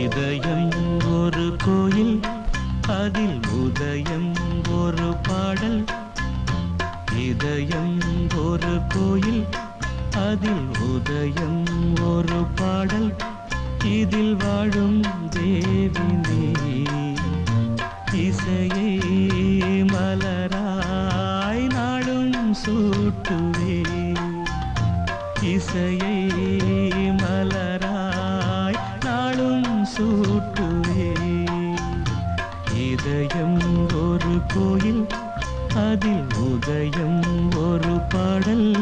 இதயம் ஒரு கோயில், அதில் உதயம் ஒரு பாடல். இதயம் ஒரு கோயில், அதில் உதயம் ஒரு பாடல். இதில் வாழும் தேவி நீ, இசையை மலராய் நாளும் சூட்டுவே. இசையை மலராய் நாளும் சூட்டுவே. இதயம் ஒரு கோயில், அதில் உதயம் ஒரு பாடல்.